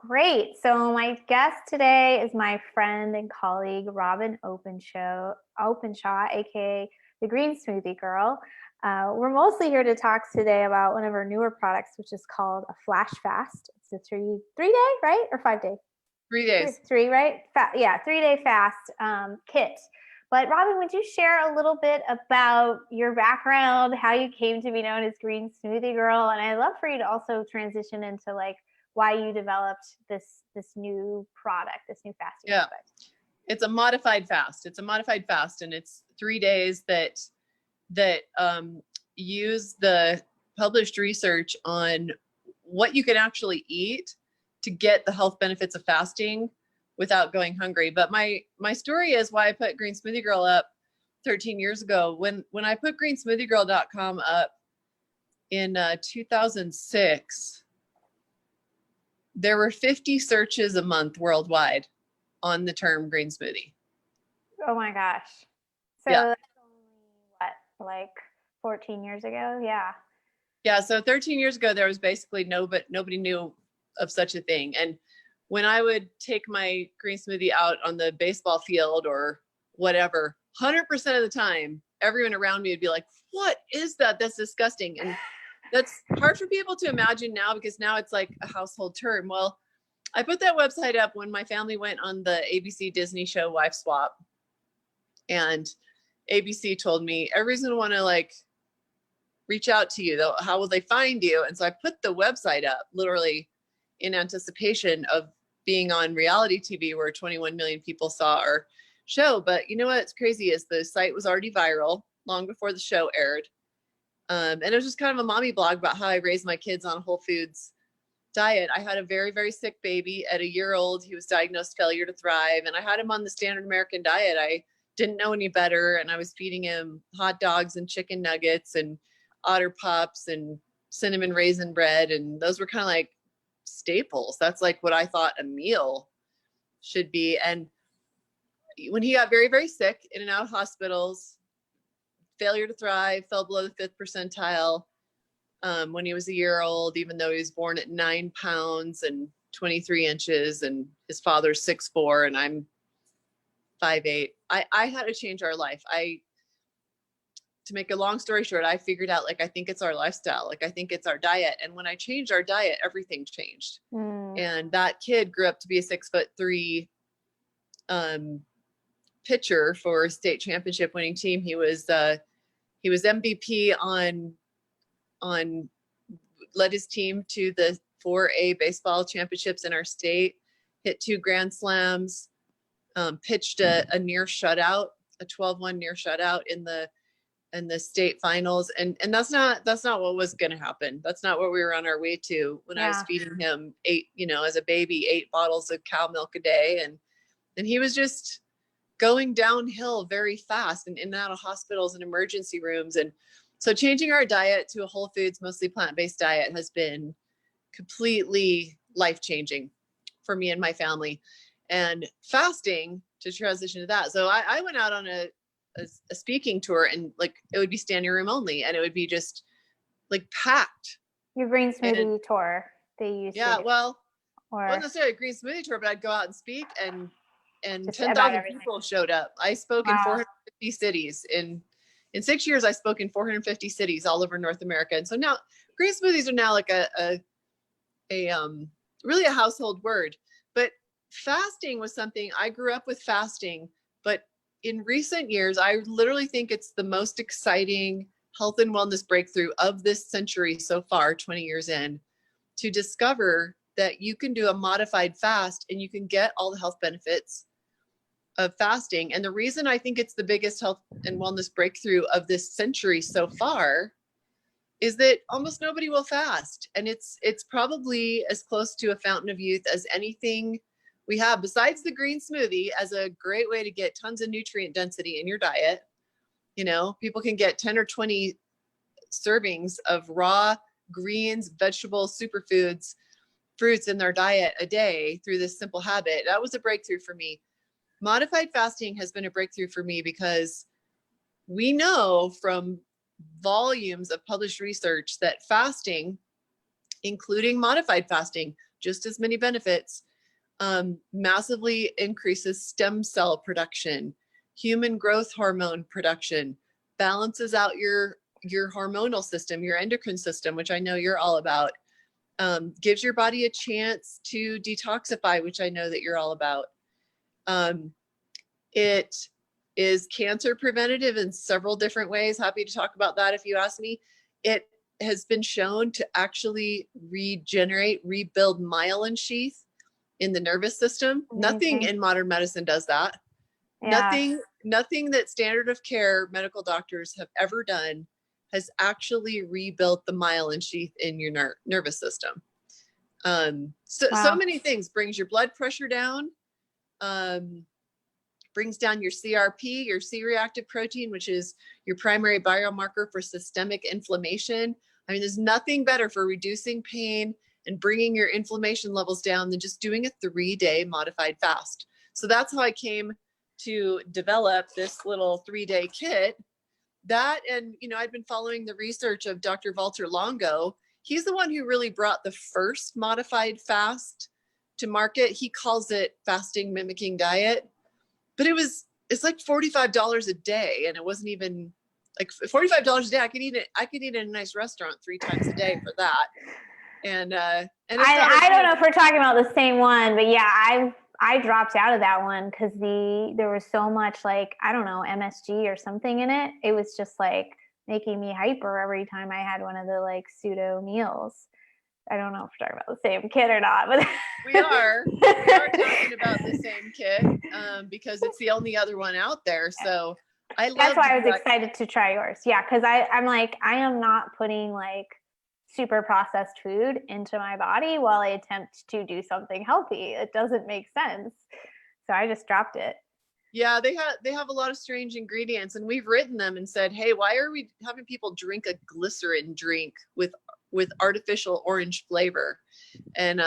Great. So my guest today is my friend and colleague, Robyn Openshaw, aka the Green Smoothie Girl. We're mostly here to talk today about one of our newer products, which is called a Flash Fast. It's a three-day, right? Or 5 day? 3 days. Three, right? 3 day fast kit. But Robyn, would you share a little bit about your background, how you came to be known as Green Smoothie Girl? And I'd love for you to also transition into like why you developed this new product, this new fasting product. It's a modified fast. And it's 3 days that use the published research on what you can actually eat to get the health benefits of fasting without going hungry. But my story is why I put Green Smoothie Girl up 13 years ago. When I put greensmoothiegirl.com up in 2006, there were 50 searches a month worldwide on the term green smoothie. Oh my gosh. So that's only like 14 years ago? Yeah. Yeah. So 13 years ago, there was basically nobody knew of such a thing. And when I would take my green smoothie out on the baseball field or whatever, 100% of the time, everyone around me would be like, what is that? That's disgusting. And that's hard for people to imagine now because now it's like a household term. Well, I put that website up when my family went on the ABC Disney show Wife Swap. And ABC told me, everybody's going to want to like reach out to you. How will they find you? And so I put the website up literally in anticipation of being on reality TV where 21 million people saw our show. But you know what's crazy is the site was already viral long before the show aired. And it was just kind of a mommy blog about how I raised my kids on a whole foods diet. I had a very, very sick baby at 1 year old. He was diagnosed failure to thrive. And I had him on the standard American diet. I didn't know any better. And I was feeding him hot dogs and chicken nuggets and Otter Pops and cinnamon raisin bread. And those were kind of like staples. That's like what I thought a meal should be. And when he got very, very sick, in and out of hospitals, failure to thrive, fell below the 5th percentile when he was 1 year old, even though he was born at 9 pounds and 23 inches and his father's 6'4" and I'm 5'8". I had to change our life. To make a long story short, I figured out, like, I think it's our lifestyle. Like, I think it's our diet. And when I changed our diet, everything changed. And that kid grew up to be a 6'3" pitcher for a state championship winning team. He was MVP led his team to the 4A baseball championships in our state, hit 2 grand slams, pitched a near shutout, a 12-1 near shutout in the state finals. And that's not what was going to happen. That's not what we were on our way to when I was feeding him as a baby, 8 bottles of cow milk a day. And he was just going downhill very fast and in and out of hospitals and emergency rooms. And so changing our diet to a whole foods, mostly plant-based diet has been completely life-changing for me and my family. And fasting, to transition to that. So I went out on a speaking tour, and like it would be standing room only, and it would be just like packed. Your green smoothie tour they used to. Well, not necessarily a green smoothie tour, but I'd go out and speak, and 10,000 people showed up. I spoke in 450 cities. In 6 years, I spoke in 450 cities all over North America. And so now green smoothies are now like really a household word. But fasting was something I grew up with fasting, but in recent years, I literally think it's the most exciting health and wellness breakthrough of this century so far, 20 years in, to discover that you can do a modified fast and you can get all the health benefits of fasting. And the reason I think it's the biggest health and wellness breakthrough of this century so far is that almost nobody will fast. And it's probably as close to a fountain of youth as anything we have, besides the green smoothie, as a great way to get tons of nutrient density in your diet. You know, people can get 10 or 20 servings of raw greens, vegetables, superfoods, fruits in their diet a day through this simple habit. That was a breakthrough for me. Modified fasting has been a breakthrough for me because we know from volumes of published research that fasting, including modified fasting, just as many benefits. Massively increases stem cell production, human growth hormone production, balances out your hormonal system, your endocrine system, which I know you're all about, gives your body a chance to detoxify, which I know that you're all about. It is cancer preventative in several different ways. Happy to talk about that if you ask me. It has been shown to actually rebuild myelin sheath in the nervous system. Amazing. Nothing in modern medicine does that. Yeah. Nothing that standard of care medical doctors have ever done has actually rebuilt the myelin sheath in your nervous system. So many things. Brings your blood pressure down, brings down your CRP, your C-reactive protein, which is your primary biomarker for systemic inflammation. I mean, there's nothing better for reducing pain and bringing your inflammation levels down than just doing a 3-day modified fast. So that's how I came to develop this little 3-day kit. That, and I'd been following the research of Dr. Walter Longo. He's the one who really brought the first modified fast to market. He calls it fasting mimicking diet, but it's like $45 a day, and it wasn't even like $45 a day. I could eat it in a nice restaurant 3 times a day for that. And I don't know if we're talking about the same one, but yeah, I dropped out of that one because there was so much, like, I don't know, MSG or something in it. It was just like making me hyper every time I had one of the like pseudo meals. I don't know if we're talking about the same kit or not, but we are talking about the same kit because it's the only other one out there. So that's why I was excited to try yours. Yeah, because I'm like, I am not putting like super processed food into my body while I attempt to do something healthy. It doesn't make sense. So I just dropped it. Yeah, they have a lot of strange ingredients, and we've written them and said, hey, why are we having people drink a glycerin drink with artificial orange flavor? And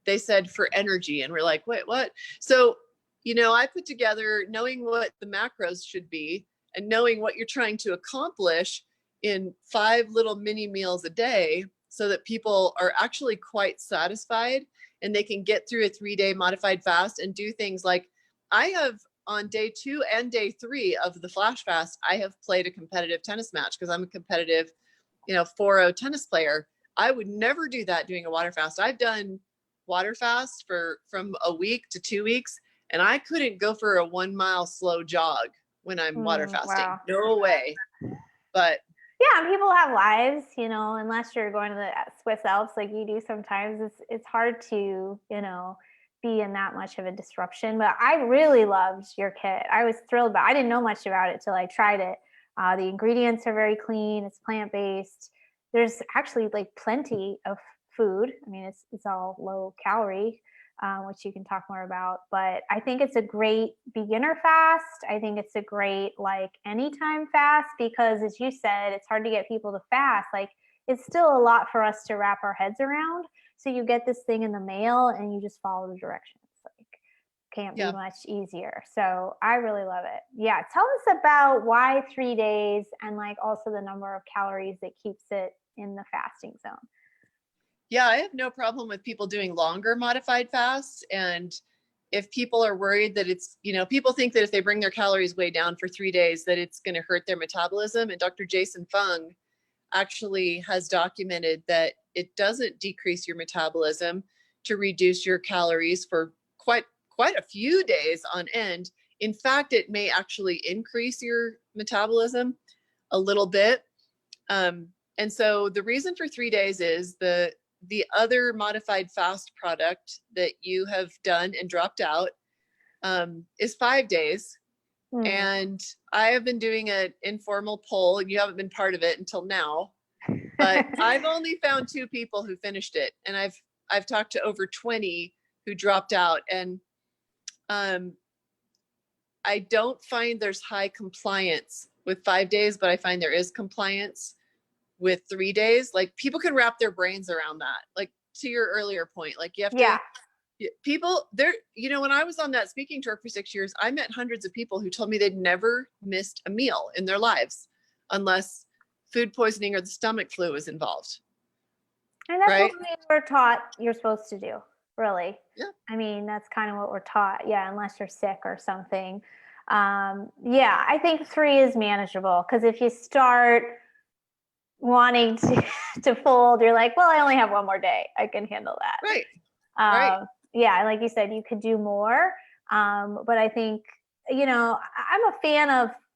they said for energy, and we're like, wait, what? So I put together, knowing what the macros should be and knowing what you're trying to accomplish in 5 little mini meals a day, so that people are actually quite satisfied and they can get through a 3-day modified fast and do things like, I have on day 2 and day 3 of the flash fast, I have played a competitive tennis match because I'm a competitive, 4-0 tennis player. I would never do that doing a water fast. I've done water fast from a week to 2 weeks, and I couldn't go for a 1-mile slow jog when I'm water fasting. Wow. No way. But yeah, people have lives, unless you're going to the Swiss Alps like you do sometimes. It's hard to, be in that much of a disruption. But I really loved your kit. I was thrilled, but I didn't know much about it till I tried it. The ingredients are very clean. It's plant-based. There's actually like plenty of food. I mean, it's all low calorie, which you can talk more about. But I think it's a great beginner fast. I think it's a great like anytime fast because, as you said, it's hard to get people to fast. Like, it's still a lot for us to wrap our heads around. So you get this thing in the mail and you just follow the directions. Like, can't be much easier. So I really love it. Yeah. Tell us about why 3 days and like also the number of calories that keeps it in the fasting zone. Yeah, I have no problem with people doing longer modified fasts. And if people are worried that it's, people think that if they bring their calories way down for 3 days, that it's going to hurt their metabolism. And Dr. Jason Fung actually has documented that it doesn't decrease your metabolism to reduce your calories for quite a few days on end. In fact, it may actually increase your metabolism a little bit. And so the reason for 3 days is the other modified fast product that you have done and dropped out is 5 days. And I have been doing an informal poll, and you haven't been part of it until now, but I've only found 2 people who finished it. And I've talked to over 20 who dropped out. And I don't find there's high compliance with 5 days, but I find there is compliance with 3 days. Like, people can wrap their brains around that. Like, to your earlier point, like you have to, people there, when I was on that speaking tour for 6 years, I met hundreds of people who told me they'd never missed a meal in their lives unless food poisoning or the stomach flu was involved. And that's right? what we were taught you're supposed to do, really. Yeah. I mean, that's kind of what we're taught. Yeah, unless you're sick or something. Yeah, I think 3 is manageable because if you start wanting to fold, you're like, well, I only have one more day. I can handle that. Right. Right. Yeah, like you said, you could do more. But I think, I'm a fan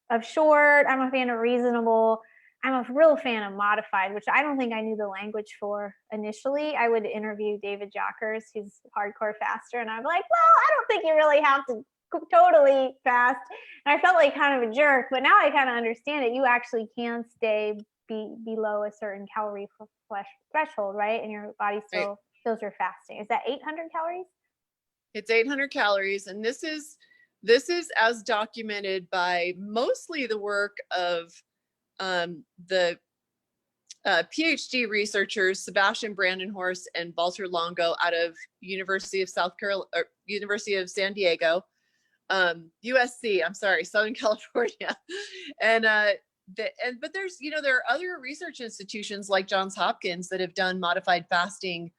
of short. I'm a fan of reasonable. I'm a real fan of modified, which I don't think I knew the language for initially. I would interview David Jockers, who's hardcore faster, and I'm like, well, I don't think you really have to totally fast. And I felt like kind of a jerk, but now I kind of understand it. You actually can stay below a certain calorie threshold, right? And your body still feels you're fasting. Is that 800 calories? It's 800 calories, and this is as documented by mostly the work of the PhD researchers Sebastian Brandenhorst and Walter Longo out of University of University of San Diego, USC. I'm sorry, Southern California, and but there's there are other research institutions like Johns Hopkins that have done modified fasting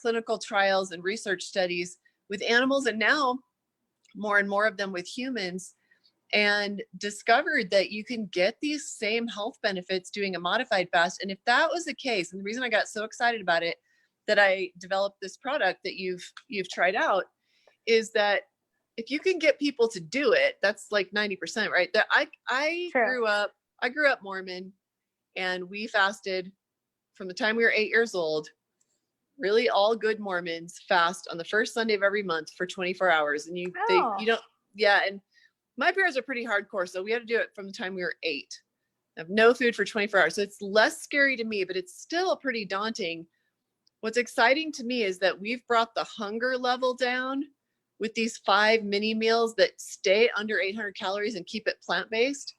clinical trials and research studies with animals, and now more and more of them with humans, and discovered that you can get these same health benefits doing a modified fast. And if that was the case, and the reason I got so excited about it, that I developed this product that you've tried out, is that if you can get people to do it, that's like 90%, right? That I grew up Mormon, and we fasted from the time we were 8 years old. Really, all good Mormons fast on the first Sunday of every month for 24 hours. And you don't, yeah. And my parents are pretty hardcore, so we had to do it from the time we were 8. Have no food for 24 hours. So it's less scary to me, but it's still pretty daunting. What's exciting to me is that we've brought the hunger level down with these 5 mini meals that stay under 800 calories and keep it plant-based.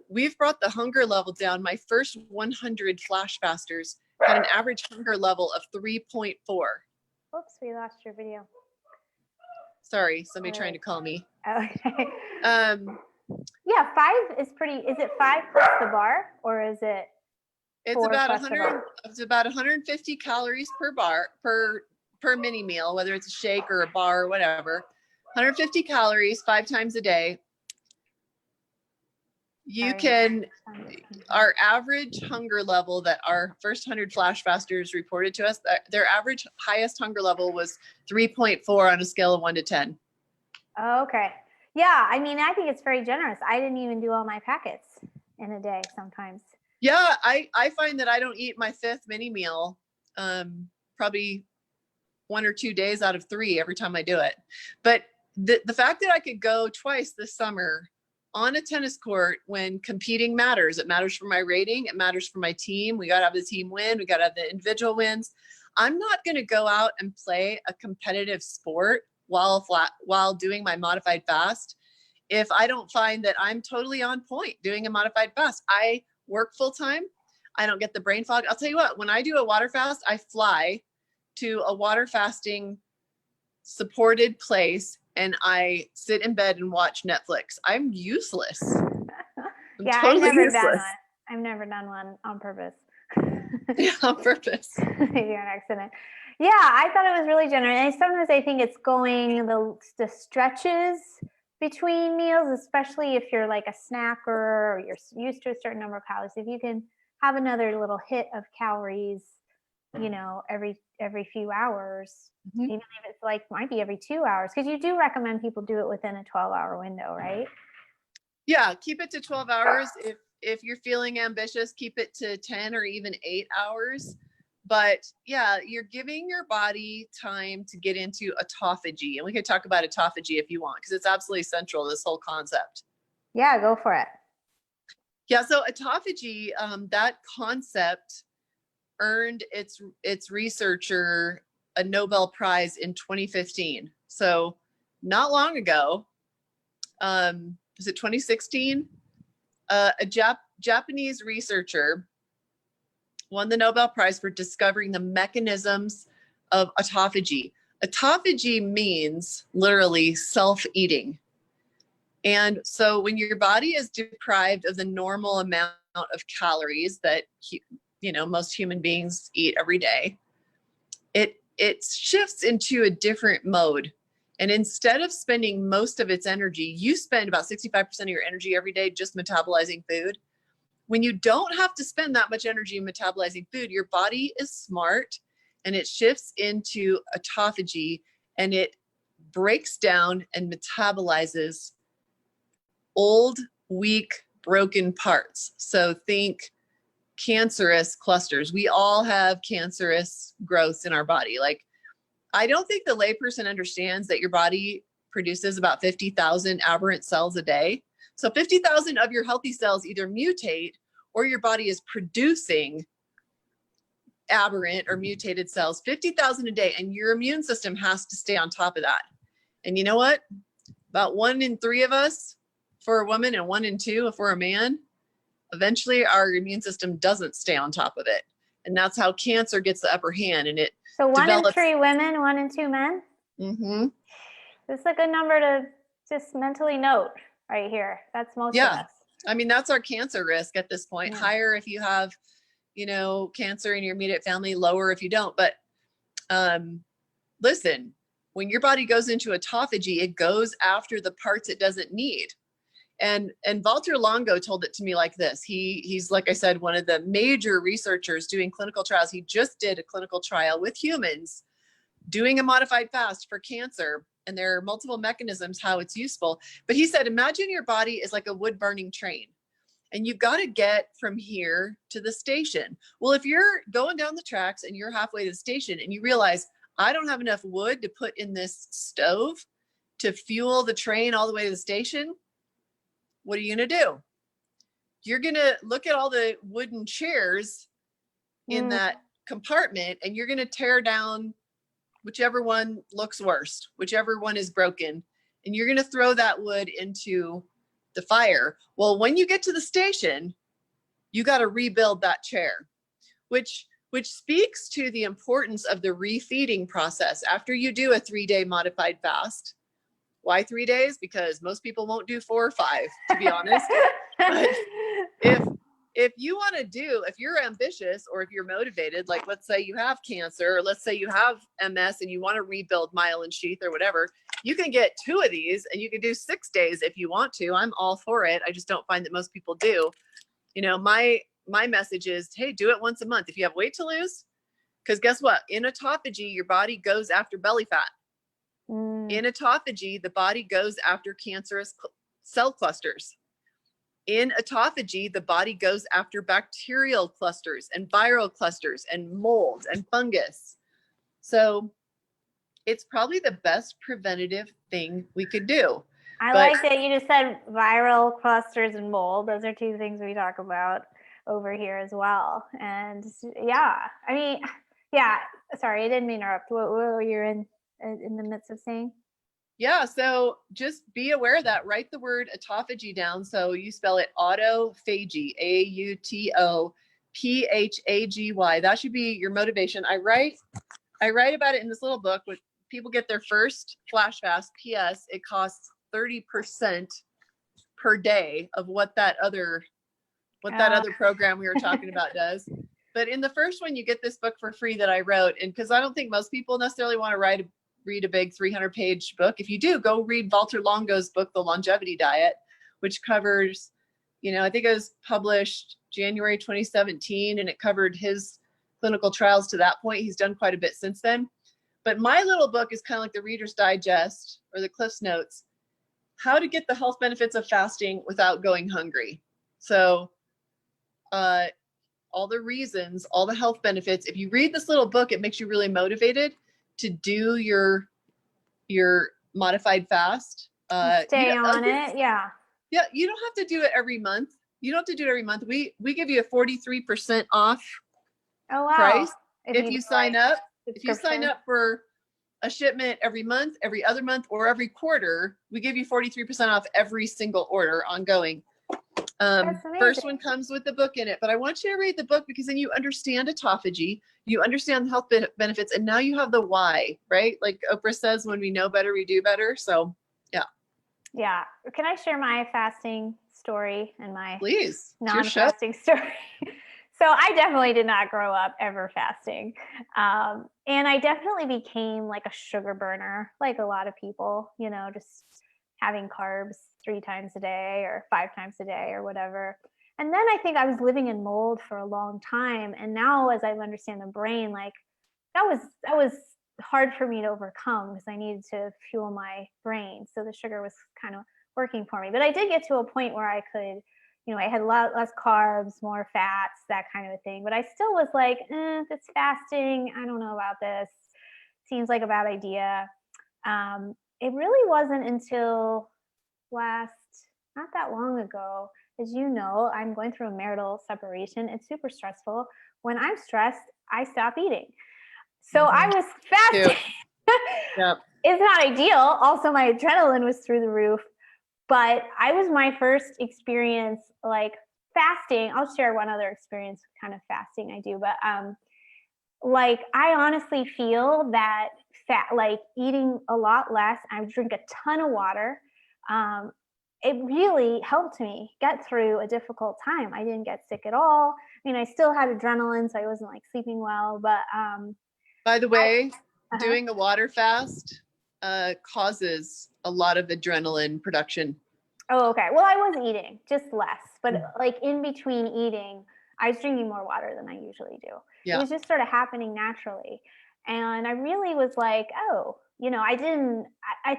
We've brought the hunger level down. My first 100 flash fasters had an average hunger level of 3.4. Oops, we lost your video. Sorry, somebody trying to call me. Okay. Yeah, 5 is pretty. Is it 5 plus the bar, or is it? It's about 100. It's about 150 calories per bar per mini meal, whether it's a shake or a bar or whatever. 150 calories 5 times a day. You can, our average hunger level that our first 100 flash fasters reported to us, their average highest hunger level was 3.4 on a scale of 1 to 10. Oh, okay. Yeah. I mean, I think it's very generous. I didn't even do all my packets in a day sometimes. Yeah. I find that I don't eat my 5th mini meal, probably 1 or 2 days out of 3 every time I do it. But the fact that I could go twice this summer on a tennis court when competing matters. It matters for my rating. It matters for my team. We got to have the team win. We got to have the individual wins. I'm not going to go out and play a competitive sport while doing my modified fast if I don't find that I'm totally on point doing a modified fast. I work full time. I don't get the brain fog. I'll tell you what, when I do a water fast, I fly to a water fasting supported place and I sit in bed and watch Netflix. I'm useless. Yeah, totally I've never useless. done one. I've never done one on purpose. Yeah, on purpose. Maybe on accident. Yeah, I thought it was really generous. And sometimes I think it's going the stretches between meals, especially if you're like a snacker or you're used to a certain number of calories. If you can have another little hit of calories, every few hours, even if it's like might be every 2 hours, because you do recommend people do it within a 12-hour window, right? Yeah, keep it to 12 hours. If you're feeling ambitious, keep it to 10 or even 8 hours. But yeah, you're giving your body time to get into autophagy. And we could talk about autophagy if you want, because it's absolutely central to this whole concept. Yeah, go for it. Yeah, so autophagy, that concept earned its researcher a Nobel Prize in 2015. So not long ago, was it 2016? A Japanese researcher won the Nobel Prize for discovering the mechanisms of autophagy. Autophagy means literally self-eating. And so when your body is deprived of the normal amount of calories that most human beings eat every day, it shifts into a different mode. And instead of spending most of its energy, you spend about 65% of your energy every day just metabolizing food. When you don't have to spend that much energy metabolizing food, your body is smart and it shifts into autophagy, and it breaks down and metabolizes old, weak, broken parts. So think cancerous clusters. We all have cancerous growths in our body. Like, I don't think the layperson understands that your body produces about 50,000 aberrant cells a day. So 50,000 of your healthy cells either mutate, or your body is producing aberrant or mutated cells, 50,000 a day. And your immune system has to stay on top of that. And you know what? About 1 in 3 of us for a woman, and 1 in 2 if we're a man, eventually our immune system doesn't stay on top of it. And that's how cancer gets the upper hand. And it So 1 develops... in 3 women, 1 in 2 men? Mm-hmm. This is a good number to just mentally note right here. That's most of us. I mean, that's our cancer risk at this point. Yeah. Higher if you have, cancer in your immediate family, lower if you don't. But listen, when your body goes into autophagy, it goes after the parts it doesn't need. And Walter Longo told it to me like this. He's, like I said, one of the major researchers doing clinical trials. He just did a clinical trial with humans doing a modified fast for cancer. And there are multiple mechanisms how it's useful. But he said, imagine your body is like a wood burning train, and you've got to get from here to the station. Well, if you're going down the tracks and you're halfway to the station and you realize, I don't have enough wood to put in this stove to fuel the train all the way to the station, what are you going to do? You're going to look at all the wooden chairs in that compartment, and you're going to tear down whichever one looks worst, whichever one is broken, and you're going to throw that wood into the fire. Well, when you get to the station, you got to rebuild that chair, which speaks to the importance of the refeeding process after you do a 3-day modified fast. Why 3 days? Because most people won't do 4 or 5, to be honest. But if you want to if you're ambitious, or if you're motivated, like let's say you have cancer, or let's say you have MS and you want to rebuild myelin sheath or whatever, you can get 2 of these and you can do 6 days if you want to. I'm all for it. I just don't find that most people do. My message is, hey, do it once a month if you have weight to lose. Because guess what? In autophagy, your body goes after belly fat. In autophagy, the body goes after cancerous cell clusters. In autophagy, the body goes after bacterial clusters and viral clusters and mold and fungus. So it's probably the best preventative thing we could do. I like that you just said viral clusters and mold. Those are 2 things we talk about over here as well. And sorry, I didn't mean to interrupt. What were you in the midst of saying? Yeah, so just be aware of that. Write the word autophagy down. So you spell it autophagy, AUTOPHAGY. That should be your motivation. I write about it in this little book. When people get their first flash fast, PS, it costs 30% per day of what that other program we were talking about does. But in the first one, you get this book for free that I wrote. And because I don't think most people necessarily want to read a big 300-page book. If you do, go read Walter Longo's book, The Longevity Diet, which covers, I think it was published January 2017, and it covered his clinical trials to that point. He's done quite a bit since then. But my little book is kind of like the Reader's Digest or the Cliff's Notes, how to get the health benefits of fasting without going hungry. So all the reasons, all the health benefits. If you read this little book, it makes you really motivated to do your modified fast. Stay on it. Yeah. Yeah. You don't have to do it every month. You don't have to do it every month. We give you a 43% off price. If you sign up for a shipment every month, every other month, or every quarter, we give you 43% off every single order ongoing. First one comes with the book in it, but I want you to read the book because then you understand autophagy, you understand the health benefits, and now you have the why, right? Like Oprah says, when we know better, we do better. So yeah. Yeah. Can I share my fasting story and my Please, non-fasting story? So I definitely did not grow up ever fasting. And I definitely became like a sugar burner, like a lot of people, just having carbs 3 times a day or 5 times a day or whatever. And then I think I was living in mold for a long time. And now as I understand the brain, like that was hard for me to overcome because I needed to fuel my brain. So the sugar was kind of working for me. But I did get to a point where I could, I had a lot less carbs, more fats, that kind of a thing. But I still was like, it's fasting. I don't know about this. Seems like a bad idea. It really wasn't until not that long ago. As you know, I'm going through a marital separation. It's super stressful. When I'm stressed, I stop eating. So I was fasting. Yep. It's not ideal. Also, my adrenaline was through the roof. But I was my first experience like fasting. I'll share one other experience kind of fasting I do, but like I honestly feel that like eating a lot less, I drink a ton of water. It really helped me get through a difficult time. I didn't get sick at all. I mean, I still had adrenaline, so I wasn't like sleeping well, but by the way, doing a water fast causes a lot of adrenaline production. Oh, okay. Well, I was eating just less, but like in between eating, I was drinking more water than I usually do. Yeah. It was just sort of happening naturally. And I really was like, oh, I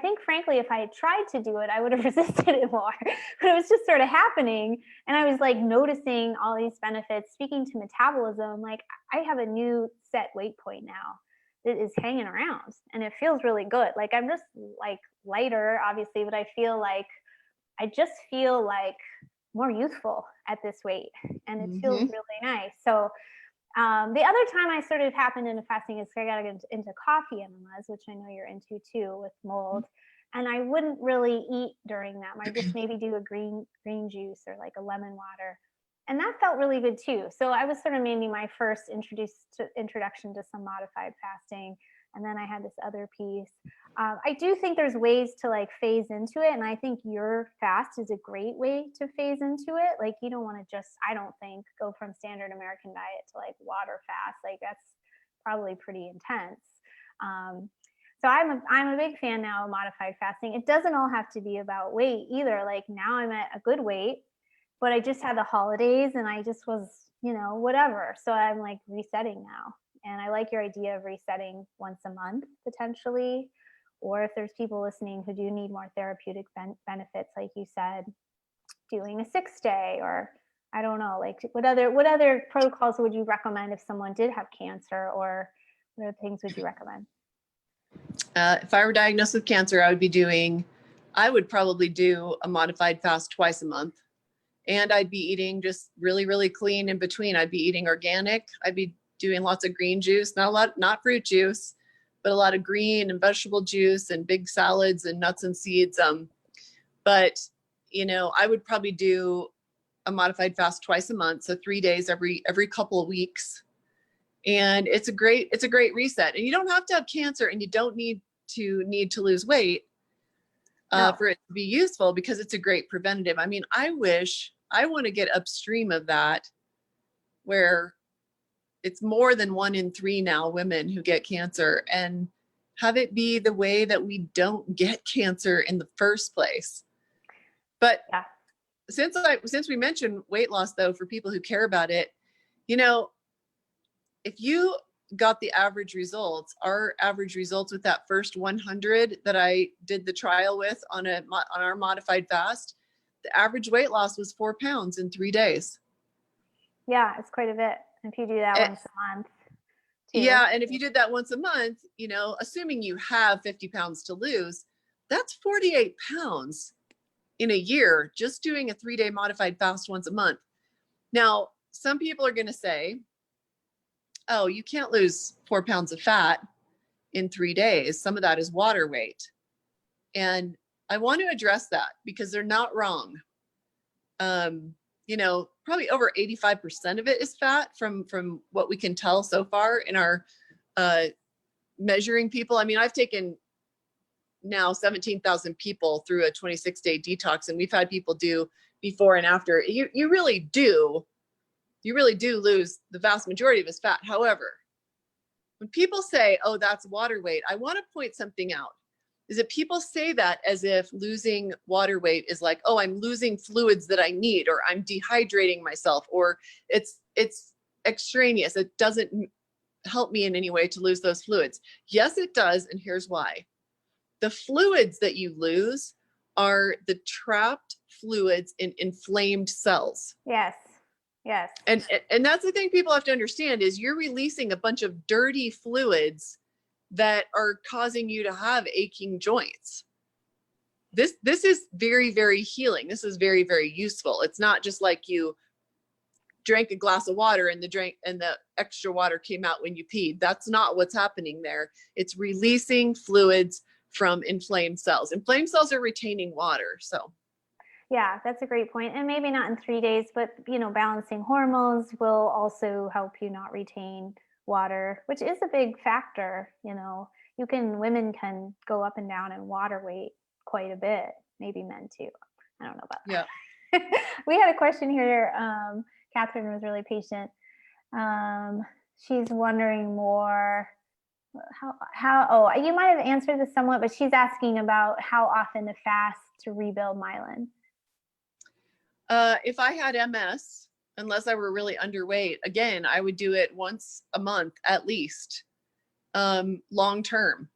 think frankly, if I had tried to do it, I would have resisted it more, but it was just sort of happening. And I was like noticing all these benefits. Speaking to metabolism, like I have a new set weight point now that is hanging around and it feels really good. Like I'm just like lighter, obviously, but I just feel like more youthful at this weight and it feels really nice. So the other time I sort of happened into fasting is I got into coffee enemas, which I know you're into too with mold. And I wouldn't really eat during them. I just maybe do a green juice or like a lemon water. And that felt really good too. So I was sort of maybe my first introduction to some modified fasting. And then I had this other piece. I do think there's ways to like phase into it. And I think your fast is a great way to phase into it. Like you don't want to just, I don't think, go from standard American diet to like water fast. Like that's probably pretty intense. So I'm a big fan now of modified fasting. It doesn't all have to be about weight either. Like now I'm at a good weight, but I just had the holidays and I just was, whatever. So I'm like resetting now. And I like your idea of resetting once a month potentially, or if there's people listening who do need more therapeutic benefits, like you said, doing a 6-day, or I don't know, like what other protocols would you recommend if someone did have cancer, or what other things would you recommend? If I were diagnosed with cancer, I would probably do a modified fast twice a month. And I'd be eating just really, really clean in between. I'd be eating organic. I'd be doing lots of green juice, not fruit juice, but a lot of green and vegetable juice and big salads and nuts and seeds. But I would probably do a modified fast twice a month. So 3 days every couple of weeks. And it's a great reset. And you don't have to have cancer and you don't need to lose weight for it to be useful, because it's a great preventative. I mean, I want to get upstream of that, where it's more than 1 in 3 now women who get cancer, and have it be the way that we don't get cancer in the first place. But since we mentioned weight loss, though, for people who care about it, if you got the average results, our average results with that first 100 that I did the trial with on our modified fast, the average weight loss was 4 pounds in 3 days. Yeah, it's quite a bit. If you do that once a month. Too. Yeah. And if you did that once a month, assuming you have 50 pounds to lose, that's 48 pounds in a year, just doing a 3-day modified fast once a month. Now, some people are going to say, oh, you can't lose 4 pounds of fat in 3 days. Some of that is water weight. And I want to address that because they're not wrong. Probably over 85% of it is fat from what we can tell so far in our measuring people. I mean, I've taken now 17,000 people through a 26-day detox, and we've had people do before and after. You really do you really do lose the vast majority of his fat. However, when people say, oh, that's water weight, I want to point something out. Is that people say that as if losing water weight is like, oh, I'm losing fluids that I need, or I'm dehydrating myself, or it's extraneous. It doesn't help me in any way to lose those fluids. Yes, it does. And here's why. The fluids that you lose are the trapped fluids in inflamed cells. Yes. Yes. And that's the thing people have to understand is you're releasing a bunch of dirty fluids that are causing you to have aching joints. This is very, very healing. This is very, very useful. It's not just like you drank a glass of water and the extra water came out when you peed. That's not what's happening there. It's releasing fluids from inflamed cells. Inflamed cells are retaining water. So yeah, that's a great point. And maybe not in 3 days, but balancing hormones will also help you not retain water, which is a big factor. Women can go up and down in water weight quite a bit, maybe men too. I don't know about that. Yeah. We had a question here. Catherine was really patient. She's wondering more how you might have answered this somewhat, but she's asking about how often to fast to rebuild myelin. If I had MS, unless I were really underweight, again, I would do it once a month at least, long term.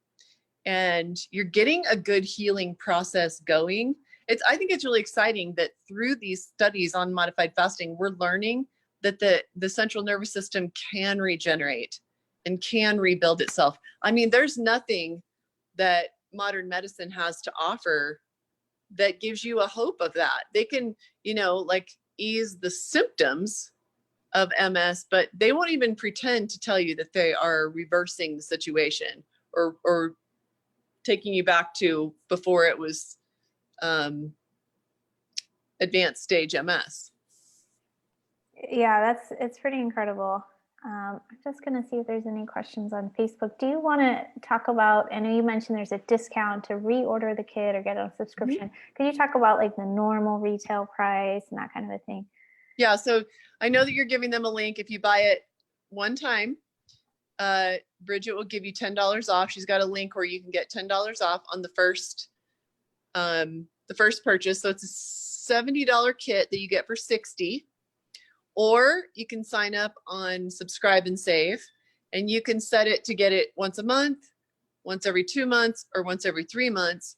And you're getting a good healing process going. I think it's really exciting that through these studies on modified fasting, we're learning that the central nervous system can regenerate and can rebuild itself. I mean, there's nothing that modern medicine has to offer that gives you a hope of that. They can, ease the symptoms of MS, but they won't even pretend to tell you that they are reversing the situation or taking you back to before it was advanced stage MS. Yeah, it's pretty incredible. I'm just going to see if there's any questions on Facebook. Do you want to talk about, I know you mentioned there's a discount to reorder the kit or get a subscription. Mm-hmm. Could you talk about like the normal retail price and that kind of a thing? Yeah, so I know that you're giving them a link. If you buy it one time, Bridgit will give you $10 off. She's got a link where you can get $10 off on the first purchase. So it's a $70 kit that you get for $60. Or you can sign up on Subscribe and Save, and you can set it to get it once a month, once every 2 months, or once every 3 months.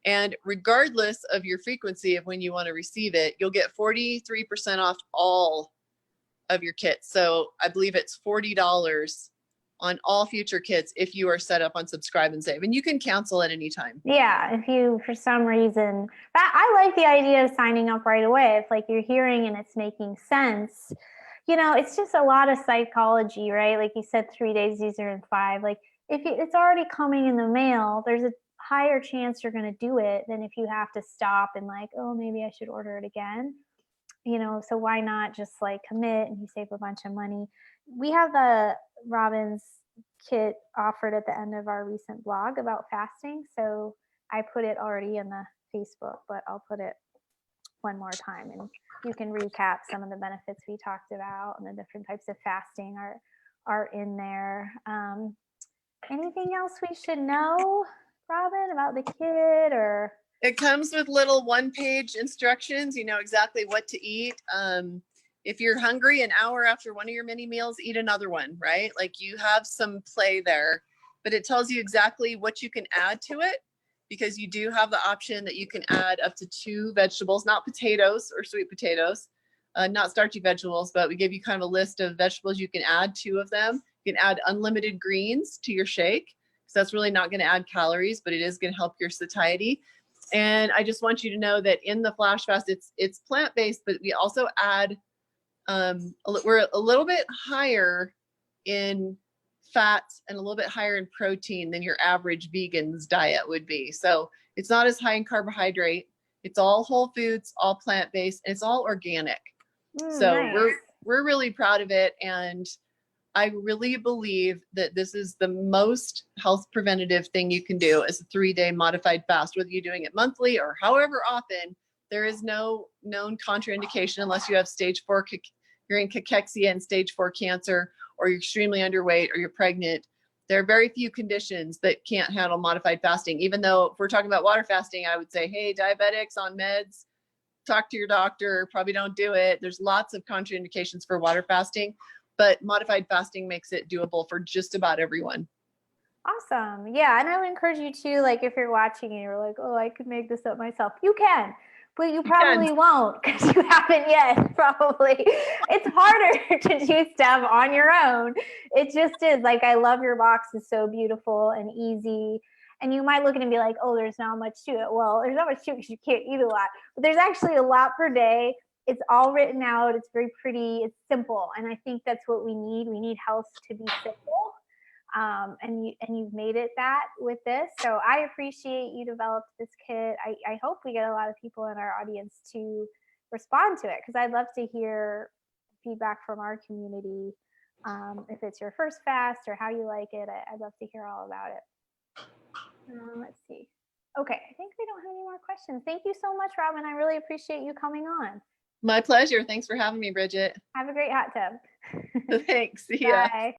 And regardless of your frequency of when you want to receive it, you'll get 43% off all of your kits. So I believe it's $40 on all future kits if you are set up on Subscribe and Save, and you can cancel at any time. Yeah, if you, for some reason, I like the idea of signing up right away. If like you're hearing and it's making sense, it's just a lot of psychology, right? Like you said, 3 days easier than 5. Like if it's already coming in the mail, there's a higher chance you're going to do it than if you have to stop and like, oh, maybe I should order it again. So why not just like commit and you save a bunch of money? We have the Robyn's kit offered at the end of our recent blog about fasting. So I put it already in the Facebook, but I'll put it one more time and you can recap some of the benefits we talked about and the different types of fasting are in there. Anything else we should know, Robyn, about the kit or? It comes with little one-page instructions. You know exactly what to eat. If you're hungry an hour after one of your mini meals, eat another one, right? Like you have some play there, but it tells you exactly what you can add to it because you do have the option that you can add up to 2 vegetables, not potatoes or sweet potatoes, not starchy vegetables, but we give you kind of a list of vegetables. You can add 2 of them. You can add unlimited greens to your shake because that's really not going to add calories, but it is going to help your satiety. And I just want you to know that in the flash fast, it's plant-based, but we also add, we're a little bit higher in fats and a little bit higher in protein than your average vegan's diet would be. So it's not as high in carbohydrate. It's all whole foods, all plant-based, and it's all organic. So nice. we're really proud of it. And I really believe that this is the most health preventative thing you can do as a 3-day modified fast, whether you're doing it monthly or however often. There is no known contraindication unless you have stage 4 you're in cachexia and stage 4 cancer, or you're extremely underweight, or you're pregnant. There are very few conditions that can't handle modified fasting. Even though if we're talking about water fasting, I would say, hey, diabetics on meds, talk to your doctor, probably don't do it. There's lots of contraindications for water fasting, but modified fasting makes it doable for just about everyone. Awesome. Yeah. And I would encourage you to, like, if you're watching and you're like, oh, I could make this up myself, you can, but you probably won't because you haven't yet, probably. It's harder to do stuff on your own. It just is. Like, I love your box. It's so beautiful and easy. And you might look at it and be like, oh, there's not much to it. Well, there's not much to it because you can't eat a lot, but there's actually a lot per day. It's all written out. It's very pretty. It's simple. And I think that's what we need. We need health to be simple. And you've made it that with this. So I appreciate you developed this kit. I hope we get a lot of people in our audience to respond to it, because I'd love to hear feedback from our community. If it's your first fast or how you like it, I'd love to hear all about it. Let's see. Okay, I think we don't have any more questions. Thank you so much, Robyn. I really appreciate you coming on. My pleasure. Thanks for having me, Bridget. Have a great hot tub. Thanks. See ya. Bye.